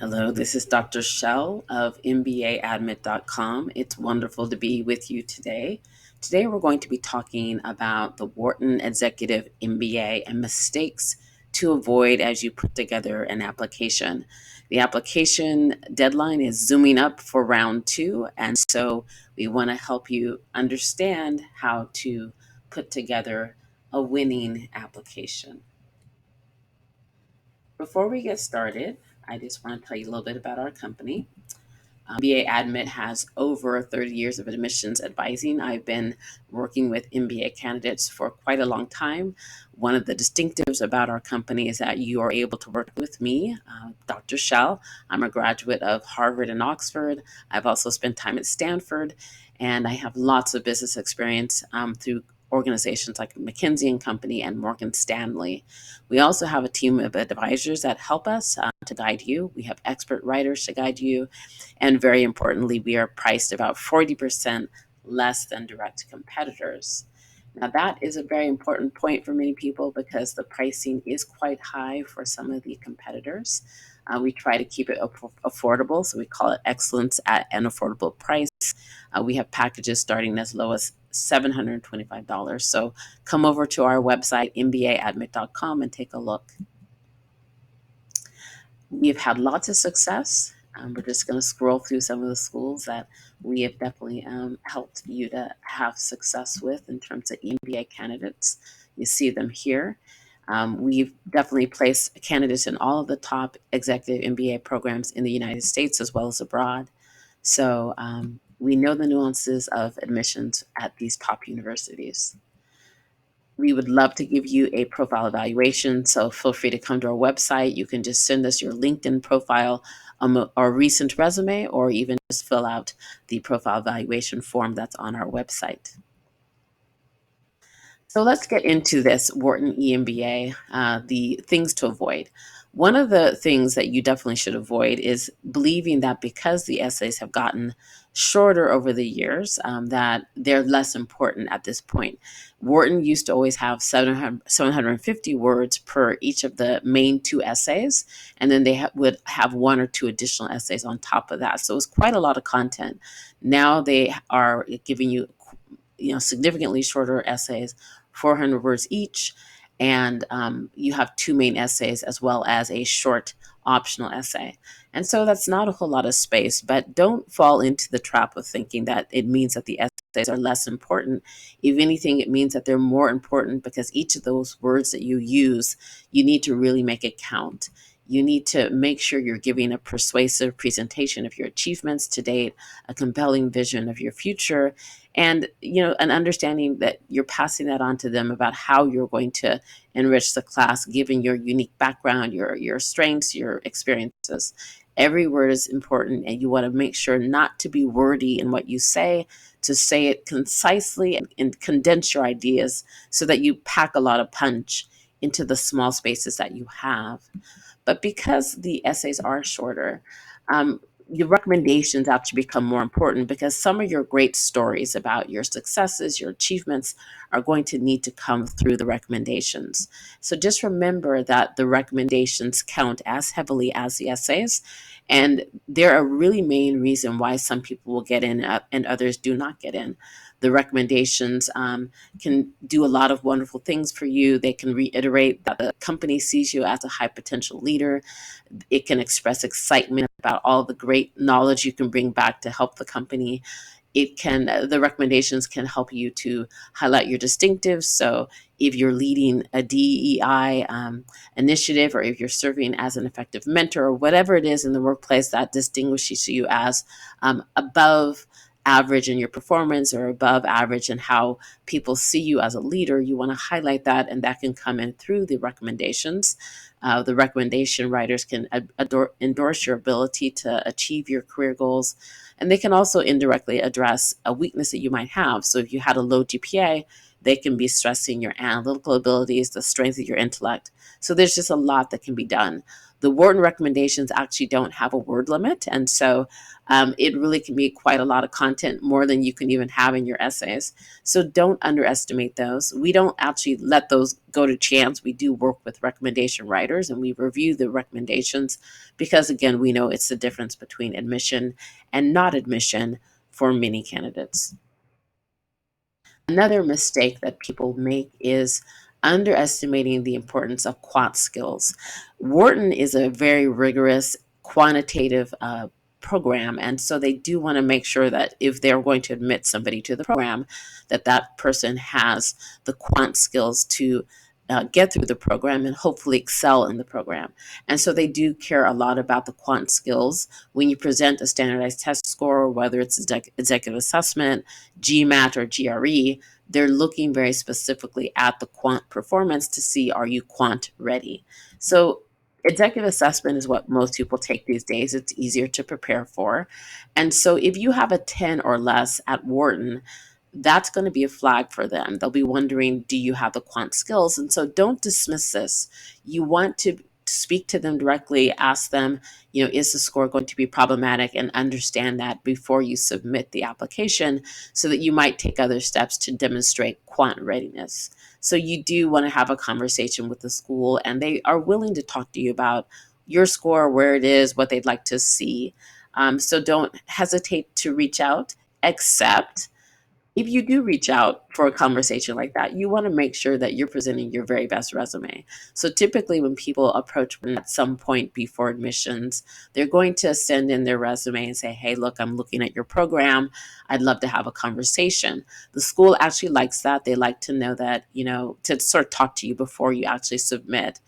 Hello, this is Dr. Shel of MBAadmit.com. It's wonderful to be with you today. Today, we're going to be talking about the Wharton Executive MBA and mistakes to avoid as you put together an application. The application deadline is zooming up for round two, and so we want to help you understand how to put together a winning application. Before we get started, I just want to tell you a little bit about our company. MBA Admit has over 30 years of admissions advising. I've been working with MBA candidates for quite a long time. One of the distinctives about our company is that you are able to work with me, Dr. Shel. I'm a graduate of Harvard and Oxford. I've also spent time at Stanford, and I have lots of business experience through organizations like McKinsey and Company and Morgan Stanley. We also have a team of advisors that help us to guide you. We have expert writers to guide you. And very importantly, we are priced about 40% less than direct competitors. Now, that is a very important point for many people because the pricing is quite high for some of the competitors. We try to keep it affordable, so we call it excellence at an affordable price. We have packages starting as low as $725. So come over to our website, mbaadmit.com, and take a look. We've had lots of success. We're just going to scroll through some of the schools that we have definitely helped you to have success with in terms of EMBA candidates. You see them here. We've definitely placed candidates in all of the top executive MBA programs in the United States as well as abroad. So we know the nuances of admissions at these top universities. We would love to give you a profile evaluation, so feel free to come to our website. You can just send us your LinkedIn profile or recent resume, or even just fill out the profile evaluation form that's on our website. So let's get into this Wharton EMBA, the things to avoid. One of the things that you definitely should avoid is believing that because the essays have gotten shorter over the years, that they're less important at this point. Wharton used to always have 750 words per each of the main two essays, and then they would have one or two additional essays on top of that. So it was quite a lot of content. Now they are giving you, significantly shorter essays, 400 words each, and you have two main essays as well as a short optional essay. And so that's not a whole lot of space, but don't fall into the trap of thinking that it means that the essays are less important. If anything, it means that they're more important because each of those words that you use, you need to really make it count. You need to make sure you're giving a persuasive presentation of your achievements to date, a compelling vision of your future, and an understanding that you're passing that on to them about how you're going to enrich the class given your unique background, your strengths, your experiences. Every word is important, and you want to make sure not to be wordy in what you say, to say it concisely and condense your ideas so that you pack a lot of punch into the small spaces that you have. But because the essays are shorter, your recommendations actually become more important because some of your great stories about your successes, your achievements are going to need to come through the recommendations. So just remember that the recommendations count as heavily as the essays. And they're a really main reason why some people will get in and others do not get in. The recommendations can do a lot of wonderful things for you. They can reiterate that the company sees you as a high potential leader. It can express excitement about all the great knowledge you can bring back to help the company. The recommendations can help you to highlight your distinctives. So if you're leading a DEI initiative, or if you're serving as an effective mentor, or whatever it is in the workplace that distinguishes you as above average in your performance or above average in how people see you as a leader, you want to highlight that, and that can come in through the recommendations. The recommendation writers can endorse your ability to achieve your career goals, and they can also indirectly address a weakness that you might have. So if you had a low GPA, They can be stressing your analytical abilities, the strength of your intellect. So there's just a lot that can be done. The Wharton recommendations actually don't have a word limit. And so it really can be quite a lot of content, more than you can even have in your essays. So don't underestimate those. We don't actually let those go to chance. We do work with recommendation writers and we review the recommendations because, again, we know it's the difference between admission and not admission for many candidates. Another mistake that people make is underestimating the importance of quant skills. Wharton is a very rigorous quantitative program, and so they do want to make sure that if they're going to admit somebody to the program, that that person has the quant skills to get through the program and hopefully excel in the program. And so they do care a lot about the quant skills. When you present a standardized test score, whether it's executive assessment, GMAT, or GRE, they're looking very specifically at the quant performance to see, are you quant ready? So executive assessment is what most people take these days. It's easier to prepare for. And so if you have a 10 or less at Wharton, that's going to be a flag for them. They'll be wondering, do you have the quant skills? And so don't dismiss this. You want to speak to them directly, ask them, is the score going to be problematic, and understand that before you submit the application so that you might take other steps to demonstrate quant readiness. So you do want to have a conversation with the school, and they are willing to talk to you about your score, where it is, what they'd like to see. So don't hesitate to reach out, except if you do reach out for a conversation like that, you want to make sure that you're presenting your very best resume. So typically when people approach at some point before admissions, they're going to send in their resume and say, hey, look, I'm looking at your program. I'd love to have a conversation. The school actually likes that. They like to know that, to sort of talk to you before you actually submit.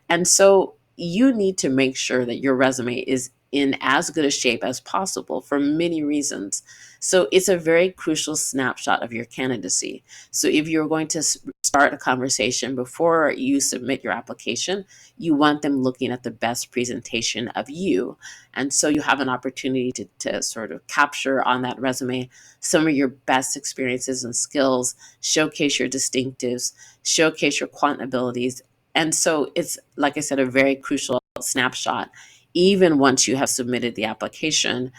And so you need to make sure that your resume is in as good a shape as possible for many reasons. So it's a very crucial snapshot of your candidacy. So if you're going to start a conversation before you submit your application, you want them looking at the best presentation of you. And so you have an opportunity to sort of capture on that resume some of your best experiences and skills, showcase your distinctives, showcase your quant abilities. And so it's, like I said, a very crucial snapshot. Even once you have submitted the application,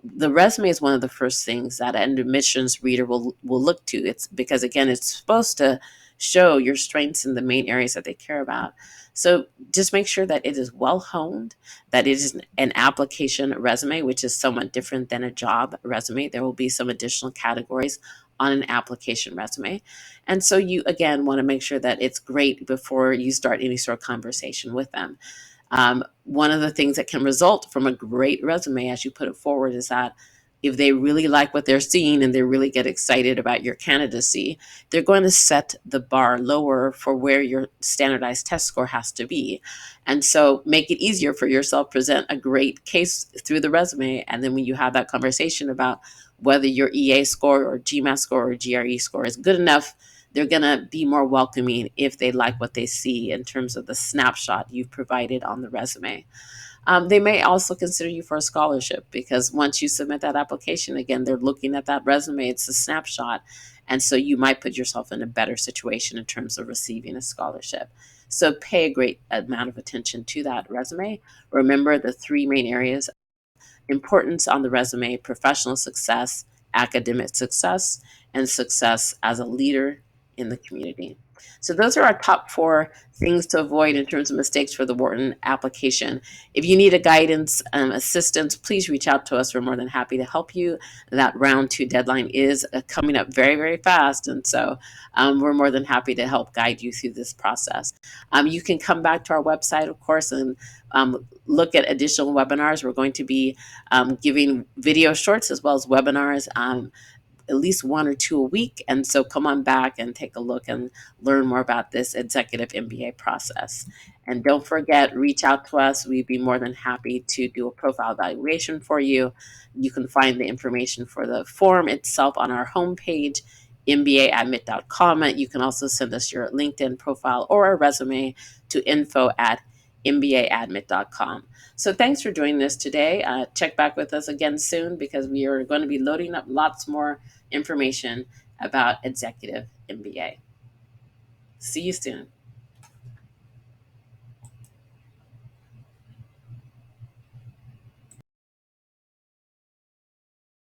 the resume is one of the first things that an admissions reader will look to. It's because, again, it's supposed to show your strengths in the main areas that they care about. So just make sure that it is well honed, that it is an application resume, which is somewhat different than a job resume. There will be some additional categories on an application resume. And so you, again, want to make sure that it's great before you start any sort of conversation with them. One of the things that can result from a great resume as you put it forward is that if they really like what they're seeing and they really get excited about your candidacy, they're going to set the bar lower for where your standardized test score has to be. And so make it easier for yourself, present a great case through the resume. And then when you have that conversation about whether your EA score or GMAT score or GRE score is good enough, they're going to be more welcoming if they like what they see in terms of the snapshot you've provided on the resume. They may also consider you for a scholarship because once you submit that application, again, they're looking at that resume. It's a snapshot. And so you might put yourself in a better situation in terms of receiving a scholarship. So pay a great amount of attention to that resume. Remember the three main areas: importance on the resume, professional success, academic success, and success as a leader in the community. So those are our top 4 things to avoid in terms of mistakes for the Wharton application. If you need a guidance, assistance, please reach out to us. We're more than happy to help you. That round 2 deadline is coming up very, very fast. And so we're more than happy to help guide you through this process. You can come back to our website, of course, and look at additional webinars. We're going to be giving video shorts as well as webinars, at least 1 or 2 a week. And so come on back and take a look and learn more about this executive MBA process. And don't forget, reach out to us. We'd be more than happy to do a profile evaluation for you. You can find the information for the form itself on our homepage, mbaadmit.com. You can also send us your LinkedIn profile or a resume to info@mbaadmit.com. So thanks for joining us today. Check back with us again soon because we are going to be loading up lots more information about executive MBA. See you soon.